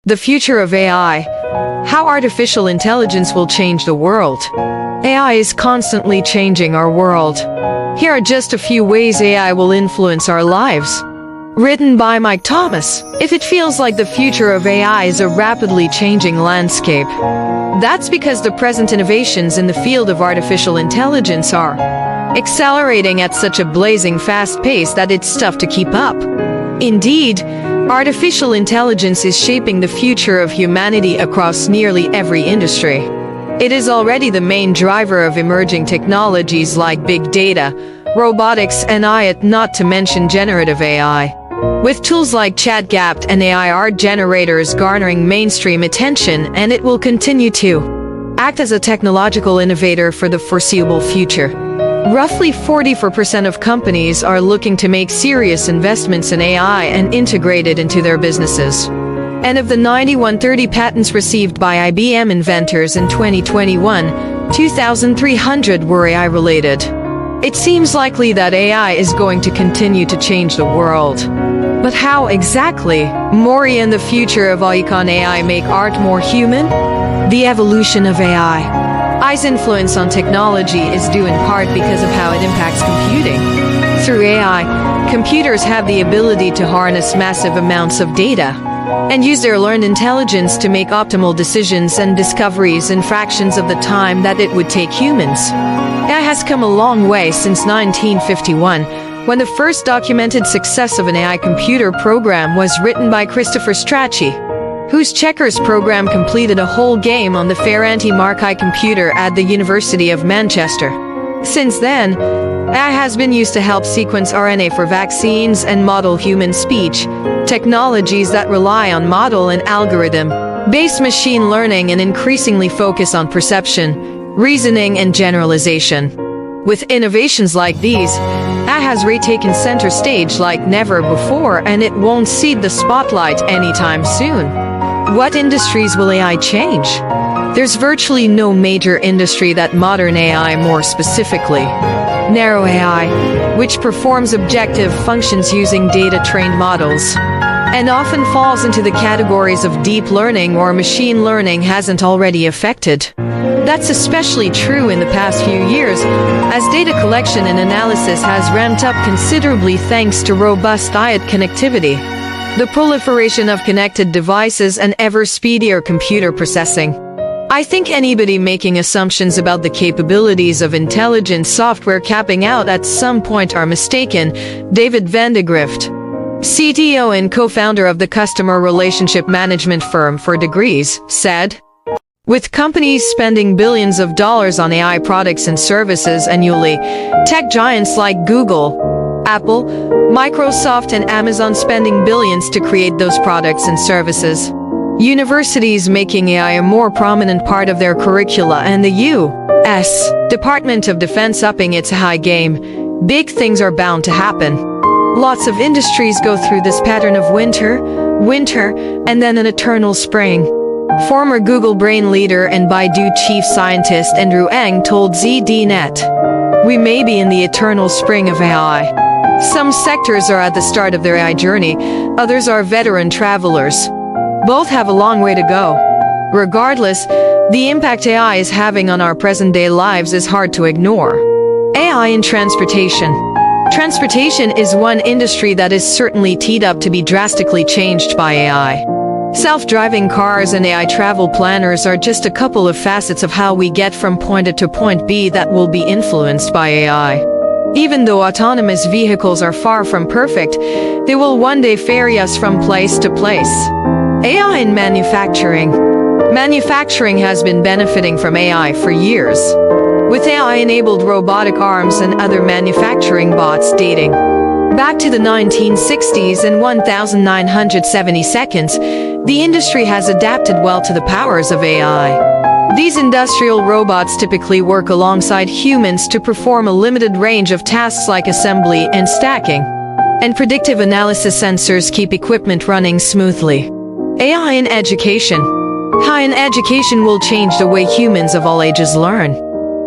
The future of AI. How artificial intelligence will change the world. AI is constantly changing our world. Here are just a few ways AI will influence our lives. Written by Mike Thomas. If it feels like the future of AI is a rapidly changing landscape, that's because the present innovations in the field of artificial intelligence are accelerating at such a blazing fast pace that it's tough to keep up. Indeed, artificial intelligence is shaping the future of humanity across nearly every industry. It is already the main driver of emerging technologies like big data, robotics, and AI, not to mention generative AI. With tools like ChatGPT and AI art generators garnering mainstream attention, and it will continue to act as a technological innovator for the foreseeable future. Roughly 44% of companies are looking to make serious investments in AI and integrate it into their businesses. And of the 9130 patents received by IBM inventors in 2021, 2,300 were AI-related. It seems likely that AI is going to continue to change the world. But how exactly? Mori and the future of Icon AI make art more human? The evolution of AI. AI's influence on technology is due in part because of how it impacts computing. Through AI, computers have the ability to harness massive amounts of data and use their learned intelligence to make optimal decisions and discoveries in fractions of the time that it would take humans. AI has come a long way since 1951, when the first documented success of an AI computer program was written by Christopher Strachey, whose checkers program completed a whole game on the Ferranti Marchi computer at the University of Manchester. Since then, AI has been used to help sequence RNA for vaccines and model human speech, technologies that rely on model and algorithm-based machine learning and increasingly focus on perception, reasoning, and generalization. With innovations like these, AI has retaken center stage like never before, and it won't cede the spotlight anytime soon. What industries will AI change? There's virtually no major industry that modern AI, more specifically narrow AI, which performs objective functions using data-trained models, and often falls into the categories of deep learning or machine learning, hasn't already affected. That's especially true in the past few years, as data collection and analysis has ramped up considerably thanks to robust AI connectivity, the proliferation of connected devices, and ever-speedier computer processing. I think anybody making assumptions about the capabilities of intelligent software capping out at some point are mistaken. David Van de Grift, CTO and co-founder of the customer relationship management firm 4Degrees, said, "With companies spending billions of dollars on AI products and services annually, tech giants like Google, Apple, Microsoft, and Amazon spending billions to create those products and services, universities making AI a more prominent part of their curricula, and the U.S. Department of Defense upping its high game, big things are bound to happen." Lots of industries go through this pattern of winter, and then an eternal spring. Former Google brain leader and Baidu chief scientist Andrew Ng told ZDNet, "We may be in the eternal spring of AI. Some sectors are at the start of their AI journey, others are veteran travelers. Both have a long way to go. Regardless, the impact AI is having on our present-day lives is hard to ignore." AI in transportation. Transportation is one industry that is certainly teed up to be drastically changed by AI. Self-driving cars and AI travel planners are just a couple of facets of how we get from point A to point B that will be influenced by AI. Even though autonomous vehicles are far from perfect, they will one day ferry us from place to place. AI in manufacturing. Manufacturing has been benefiting from AI for years, with AI-enabled robotic arms and other manufacturing bots dating back to the 1960s and 1970 seconds. The industry has adapted well to the powers of AI. These industrial robots typically work alongside humans to perform a limited range of tasks like assembly and stacking, and predictive analysis sensors keep equipment running smoothly. AI in education. AI in education will change the way humans of all ages learn.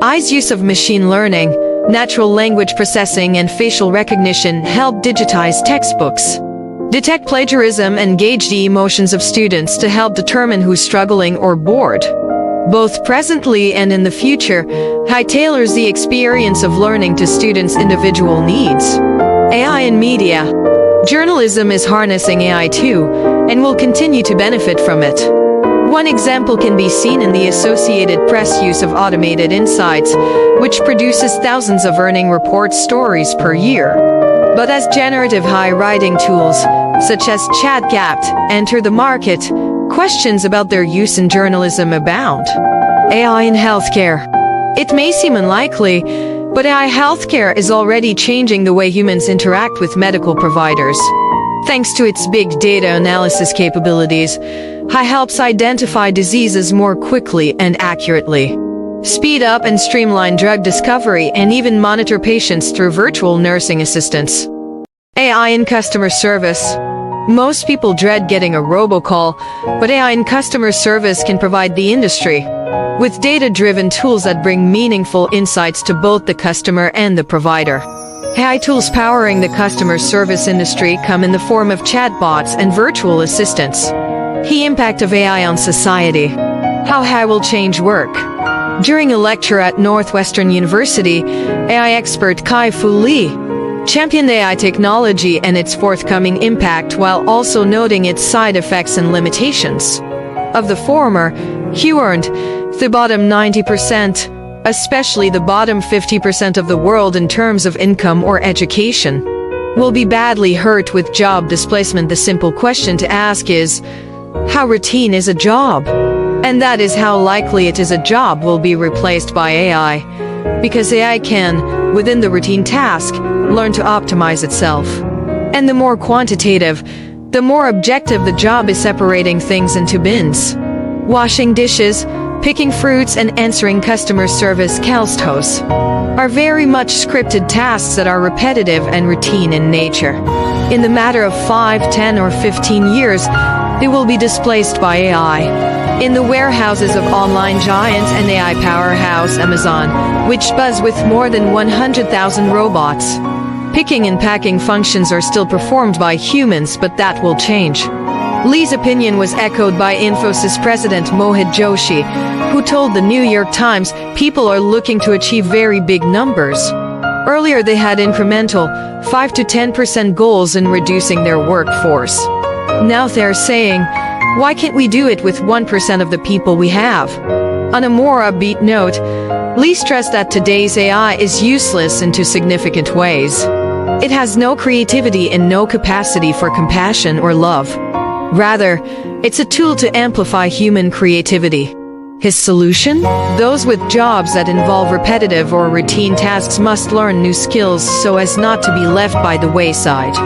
AI's use of machine learning, natural language processing, and facial recognition help digitize textbooks. detect plagiarism, and gauge the emotions of students to help determine who's struggling or bored. Both presently and in the future, AI tailors the experience of learning to students' individual needs. AI in media. Journalism is harnessing AI too, and will continue to benefit from it. One example can be seen in the Associated Press use of automated insights, which produces thousands of earning report stories per year. But as generative AI writing tools, such as ChatGPT, enter the market, questions about their use in journalism abound. AI in healthcare. It may seem unlikely, but AI healthcare is already changing the way humans interact with medical providers. Thanks to its big data analysis capabilities, AI helps identify diseases more quickly and accurately, speed up and streamline drug discovery, and even monitor patients through virtual nursing assistants. AI in customer service. Most people dread getting a robocall, but AI in customer service can provide the industry with data-driven tools that bring meaningful insights to both the customer and the provider. AI tools powering the customer service industry come in the form of chatbots and virtual assistants. The impact of AI on society. How AI will change work. During a lecture at Northwestern University, AI expert Kai-Fu Lee championed AI technology and its forthcoming impact while also noting its side effects and limitations. Of the former, he warned, the bottom 90%, especially the bottom 50% of the world in terms of income or education, will be badly hurt with job displacement. The simple question to ask is, how routine is a job? And that is how likely it is a job will be replaced by AI, because AI can, within the routine task, learn to optimize itself. And the more quantitative, the more objective the job is separating things into bins. Washing dishes, picking fruits, and answering customer service calls are very much scripted tasks that are repetitive and routine in nature. In the matter of 5, 10, or 15 years, they will be displaced by AI. In the warehouses of online giant and AI powerhouse Amazon, which buzz with more than 100,000 robots, picking and packing functions are still performed by humans, but that will change. Lee's opinion was echoed by Infosys president Mohit Joshi, who told the New York Times people are looking to achieve very big numbers. Earlier they had incremental 5 to 10% goals in reducing their workforce. Now they're saying, why can't we do it with 1% of the people we have? On a more upbeat note, Lee stressed that today's AI is useless in two significant ways. It has no creativity and no capacity for compassion or love. Rather, it's a tool to amplify human creativity. His solution? Those with jobs that involve repetitive or routine tasks must learn new skills so as not to be left by the wayside.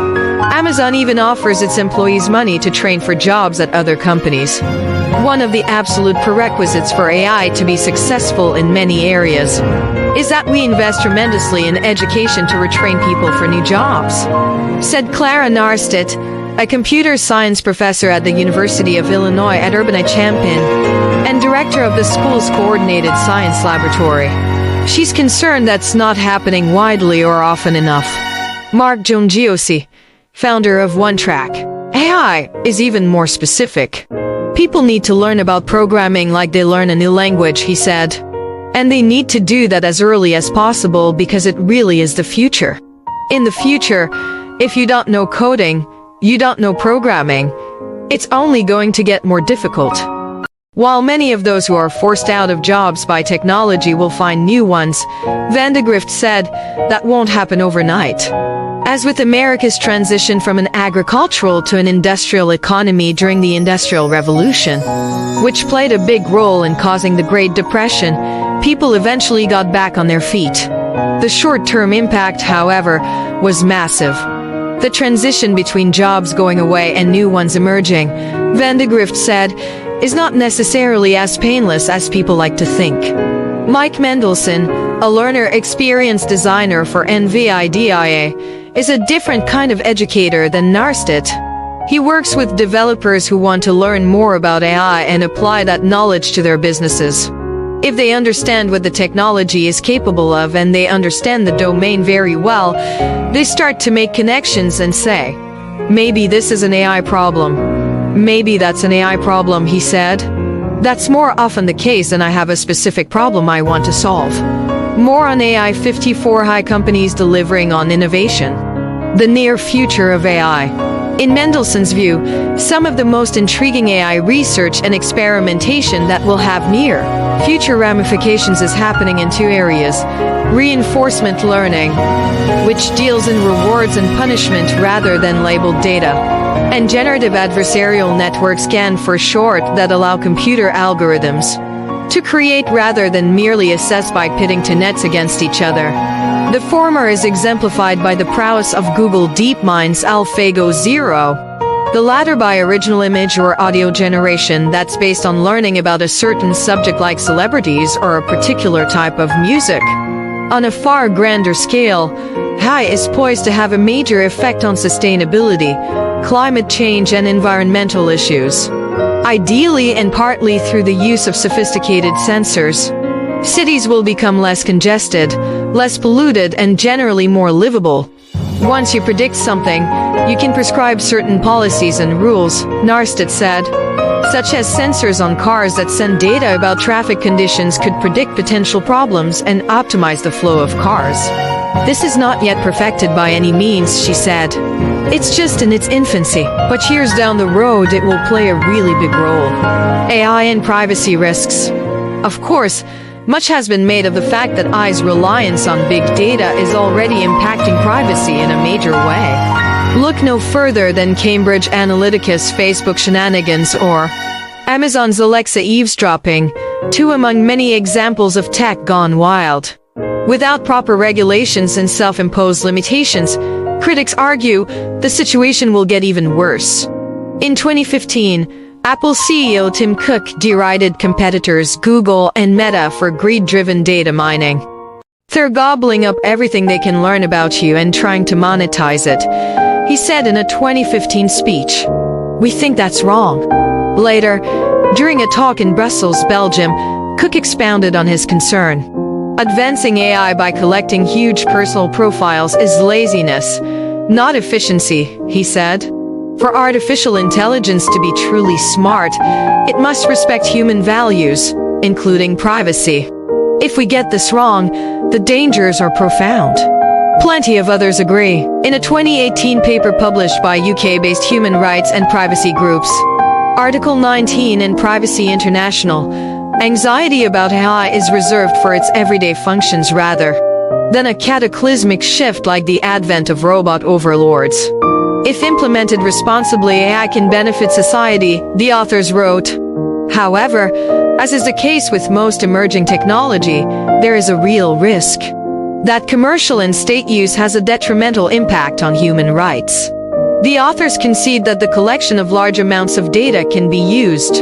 Amazon even offers its employees money to train for jobs at other companies. One of the absolute prerequisites for AI to be successful in many areas is that we invest tremendously in education to retrain people for new jobs, said Clara Narstedt, a computer science professor at the University of Illinois at Urbana-Champaign and director of the school's Coordinated Science Laboratory. She's concerned that's not happening widely or often enough. Mark Giongiosi, founder of OneTrack. AI is even more specific. People need to learn about programming like they learn a new language, he said. And they need to do that as early as possible because it really is the future. In the future, if you don't know coding, you don't know programming, it's only going to get more difficult. While many of those who are forced out of jobs by technology will find new ones, Van de Grift said that won't happen overnight. As with America's transition from an agricultural to an industrial economy during the Industrial Revolution, which played a big role in causing the Great Depression, people eventually got back on their feet. The short-term impact, however, was massive. The transition between jobs going away and new ones emerging, Van de Grift said, is not necessarily as painless as people like to think. Mike Mendelson, a learner experience designer for NVIDIA, is a different kind of educator than Narstedt. He works with developers who want to learn more about AI and apply that knowledge to their businesses. If they understand what the technology is capable of and they understand the domain very well, they start to make connections and say, Maybe this is an AI problem. Maybe that's an AI problem, he said. That's more often the case than I have a specific problem I want to solve. More on AI 54 high companies delivering on innovation. The near future of AI. In Mendelssohn's view, some of the most intriguing AI research and experimentation that will have near future ramifications is happening in two areas. Reinforcement learning, which deals in rewards and punishment rather than labeled data, and generative adversarial networks, GAN for short, that allow computer algorithms to create rather than merely assess by pitting two nets against each other. The former is exemplified by the prowess of Google DeepMind's AlphaGo Zero, the latter by original image or audio generation that's based on learning about a certain subject like celebrities or a particular type of music. On a far grander scale, AI is poised to have a major effect on sustainability, climate change and environmental issues. Ideally and partly through the use of sophisticated sensors. Cities will become less congested, less polluted, and generally more livable. Once you predict something, you can prescribe certain policies and rules, Narstet said. Such as sensors on cars that send data about traffic conditions could predict potential problems and optimize the flow of cars. This is not yet perfected by any means, she said. It's just in its infancy, but years down the road it will play a really big role. AI and privacy risks. Of course, much has been made of the fact that AI's reliance on big data is already impacting privacy in a major way. Look no further than Cambridge Analytica's Facebook shenanigans or Amazon's Alexa eavesdropping, two among many examples of tech gone wild. Without proper regulations and self-imposed limitations, critics argue the situation will get even worse. In 2015, Apple CEO Tim Cook derided competitors Google and Meta for greed-driven data mining. They're gobbling up everything they can learn about you and trying to monetize it, he said in a 2015 speech. We think that's wrong. Later, during a talk in Brussels, Belgium, Cook expounded on his concern. Advancing AI by collecting huge personal profiles is laziness, not efficiency, he said. For artificial intelligence to be truly smart, it must respect human values, including privacy. If we get this wrong, the dangers are profound. Plenty of others agree. In a 2018 paper published by UK-based human rights and privacy groups, Article 19 in Privacy International, anxiety about AI is reserved for its everyday functions rather than a cataclysmic shift like the advent of robot overlords. If implemented responsibly, AI can benefit society, the authors wrote. However, as is the case with most emerging technology, there is a real risk that commercial and state use has a detrimental impact on human rights. The authors concede that the collection of large amounts of data can be used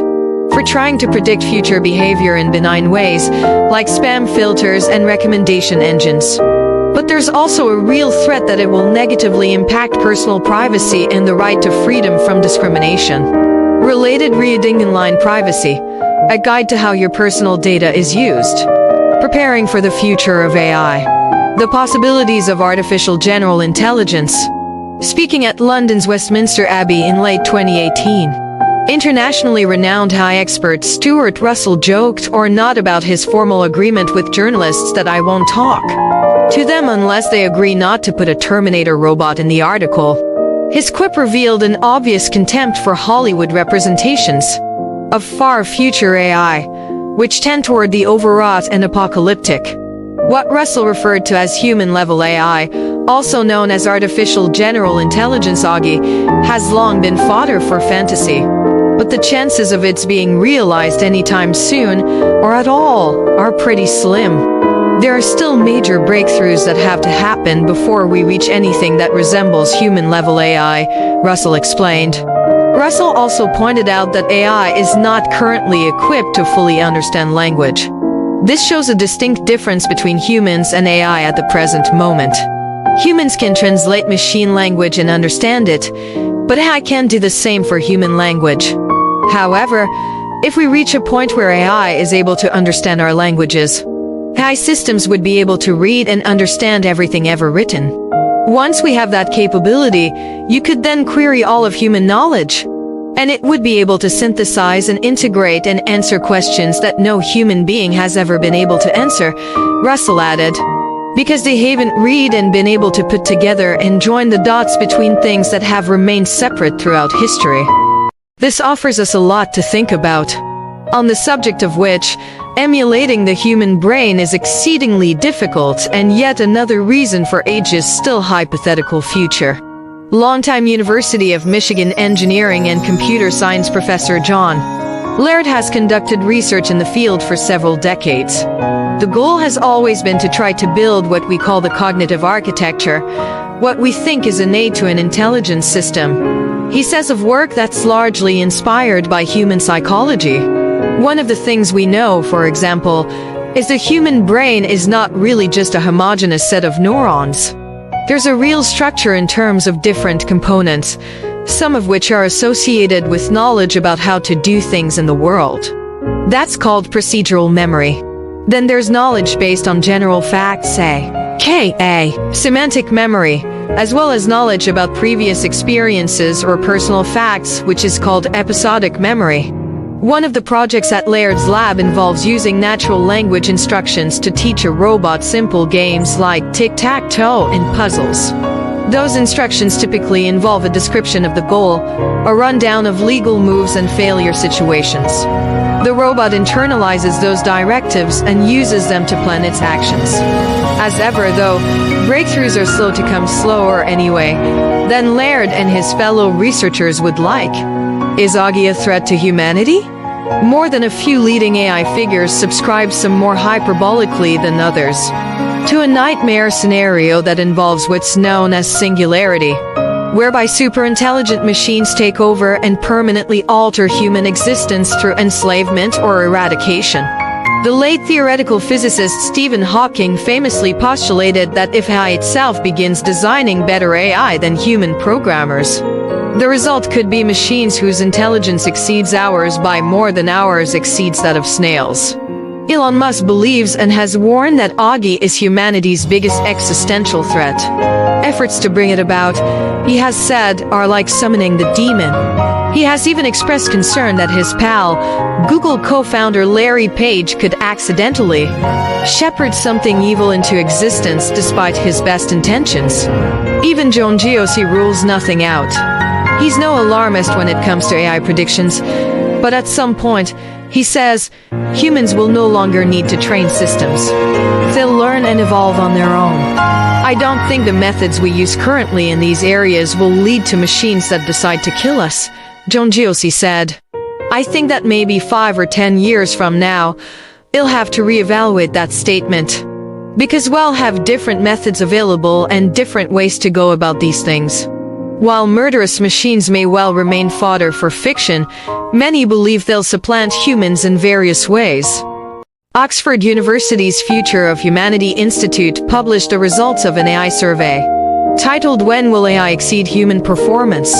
for trying to predict future behavior in benign ways, like spam filters and recommendation engines. But there's also a real threat that it will negatively impact personal privacy and the right to freedom from discrimination. Related reading in line privacy, a guide to how your personal data is used. Preparing for the future of AI. The possibilities of artificial general intelligence. Speaking at London's Westminster Abbey in late 2018, internationally renowned AI expert Stuart Russell joked or not about his formal agreement with journalists that I won't talk to them unless they agree not to put a Terminator robot in the article. His quip revealed an obvious contempt for Hollywood representations of far future AI, which tend toward the overwrought and apocalyptic. What Russell referred to as human-level AI, also known as artificial general intelligence (AGI, has long been fodder for fantasy. But the chances of its being realized anytime soon, or at all, are pretty slim. There are still major breakthroughs that have to happen before we reach anything that resembles human-level AI, Russell explained. Russell also pointed out that AI is not currently equipped to fully understand language. This shows a distinct difference between humans and AI at the present moment. Humans can translate machine language and understand it, but AI can't do the same for human language. However, if we reach a point where AI is able to understand our languages, AI systems would be able to read and understand everything ever written. Once we have that capability, you could then query all of human knowledge. And it would be able to synthesize and integrate and answer questions that no human being has ever been able to answer, Russell added. Because they haven't read and been able to put together and join the dots between things that have remained separate throughout history. This offers us a lot to think about. On the subject of which, emulating the human brain is exceedingly difficult and yet another reason for age's still hypothetical future. Longtime University of Michigan engineering and computer science professor John Laird has conducted research in the field for several decades. The goal has always been to try to build what we call the cognitive architecture, what we think is innate to an intelligence system. He says of work that's largely inspired by human psychology. One of the things we know, for example, is the human brain is not really just a homogeneous set of neurons. There's a real structure in terms of different components, some of which are associated with knowledge about how to do things in the world. That's called procedural memory. Then there's knowledge based on general facts, say, K.A. semantic memory, as well as knowledge about previous experiences or personal facts, which is called episodic memory. One of the projects at Laird's lab involves using natural language instructions to teach a robot simple games like tic-tac-toe and puzzles. Those instructions typically involve a description of the goal, a rundown of legal moves and failure situations. The robot internalizes those directives and uses them to plan its actions. As ever, though, breakthroughs are slow to come, slower anyway than Laird and his fellow researchers would like. Is Augie a threat to humanity? More than a few leading AI figures subscribe some more hyperbolically than others to a nightmare scenario that involves what's known as singularity, whereby superintelligent machines take over and permanently alter human existence through enslavement or eradication. The late theoretical physicist Stephen Hawking famously postulated that if AI itself begins designing better AI than human programmers, the result could be machines whose intelligence exceeds ours by more than ours exceeds that of snails. Elon Musk believes and has warned that Augie is humanity's biggest existential threat. Efforts to bring it about, he has said, are like summoning the demon. He has even expressed concern that his pal, Google co-founder Larry Page, could accidentally shepherd something evil into existence despite his best intentions. Even John Giosi rules nothing out. He's no alarmist when it comes to AI predictions, but at some point, he says, humans will no longer need to train systems. They'll learn and evolve on their own. I don't think the methods we use currently in these areas will lead to machines that decide to kill us, John Giosi said. I think that maybe 5 or 10 years from now, he'll have to reevaluate that statement. Because we'll have different methods available and different ways to go about these things. While murderous machines may well remain fodder for fiction, many believe they'll supplant humans in various ways. Oxford University's Future of Humanity Institute published the results of an AI survey titled "When Will AI Exceed Human Performance?"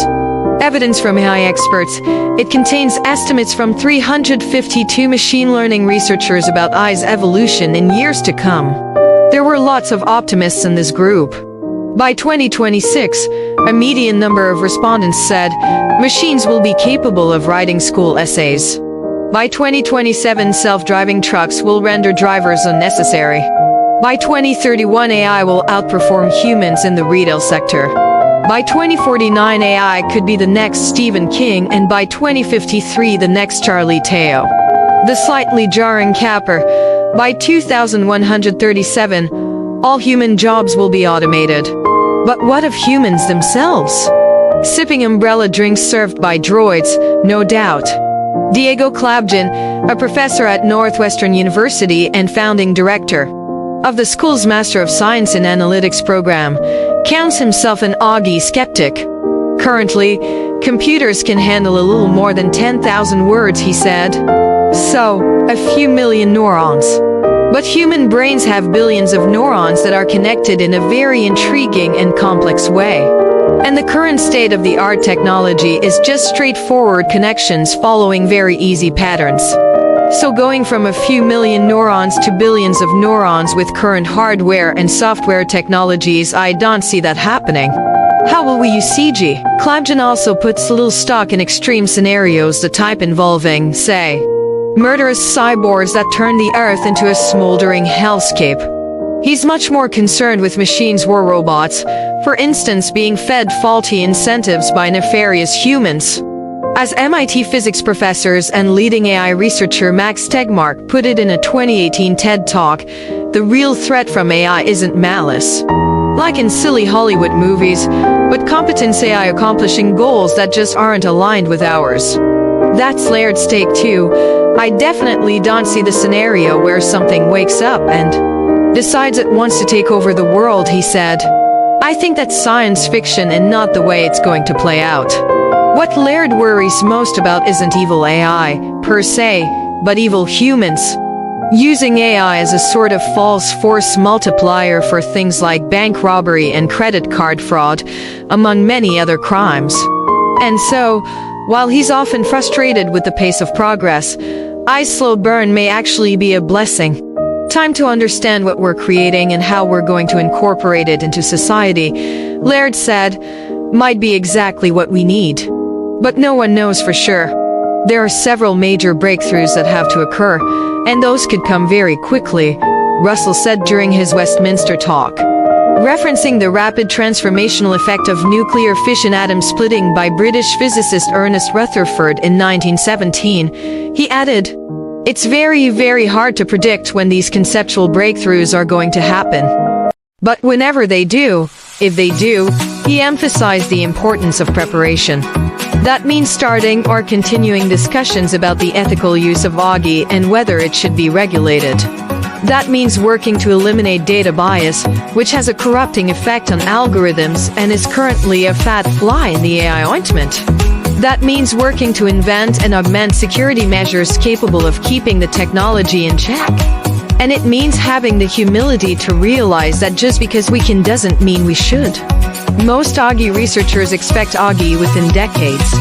Evidence from AI experts. It contains estimates from 352 machine learning researchers about AI's evolution in years to come. There were lots of optimists in this group. By 2026, a median number of respondents said machines will be capable of writing school essays. By 2027, self-driving trucks will render drivers unnecessary. By 2031, AI will outperform humans in the retail sector. By 2049, AI could be the next Stephen King, and by 2053, the next Charlie Teo. The slightly jarring capper, by 2137, all human jobs will be automated. But what of humans themselves? Sipping umbrella drinks served by droids, no doubt. Diego Klabjan, a professor at Northwestern University and founding director of the school's Master of Science in Analytics program, counts himself an Augie skeptic. Currently, computers can handle a little more than 10,000 words, he said. So, a few million neurons. But human brains have billions of neurons that are connected in a very intriguing and complex way. And the current state-of-the-art technology is just straightforward connections following very easy patterns. So going from a few million neurons to billions of neurons with current hardware and software technologies, I don't see that happening. How will we use CG? Clamgen also puts little stock in extreme scenarios, the type involving, say, murderous cyborgs that turn the Earth into a smoldering hellscape. He's much more concerned with machines or robots, for instance being fed faulty incentives by nefarious humans. As MIT physics professors and leading AI researcher Max Tegmark put it in a 2018 TED Talk, the real threat from AI isn't malice, like in silly Hollywood movies, but competence AI accomplishing goals that just aren't aligned with ours. That's layered stake too. I definitely don't see the scenario where something wakes up and decides it wants to take over the world, he said. I think that's science fiction and not the way it's going to play out. What Laird worries most about isn't evil AI, per se, but evil humans, using AI as a sort of false force multiplier for things like bank robbery and credit card fraud, among many other crimes. And so, while he's often frustrated with the pace of progress, AI's slow burn may actually be a blessing. Time to understand what we're creating and how we're going to incorporate it into society, Laird said, might be exactly what we need. But no one knows for sure. There are several major breakthroughs that have to occur, and those could come very quickly, Russell said during his Westminster talk. Referencing the rapid transformational effect of nuclear fission atom splitting by British physicist Ernest Rutherford in 1917, he added, "It's very, very hard to predict when these conceptual breakthroughs are going to happen. But whenever they do, if they do," he emphasized the importance of preparation. That means starting or continuing discussions about the ethical use of AI and whether it should be regulated. That means working to eliminate data bias, which has a corrupting effect on algorithms and is currently a fat fly in the AI ointment. That means working to invent and augment security measures capable of keeping the technology in check. And it means having the humility to realize that just because we can doesn't mean we should. Most AI researchers expect AI within decades.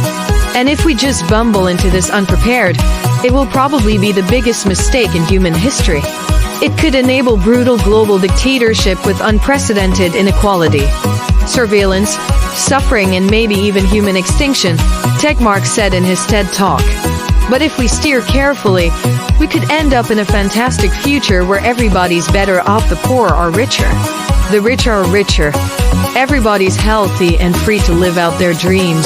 And if we just bumble into this unprepared, it will probably be the biggest mistake in human history. It could enable brutal global dictatorship with unprecedented inequality, surveillance, suffering, and maybe even human extinction, Tegmark said in his TED Talk. But if we steer carefully, we could end up in a fantastic future where everybody's better off, the poor are richer. The rich are richer. Everybody's healthy and free to live out their dreams.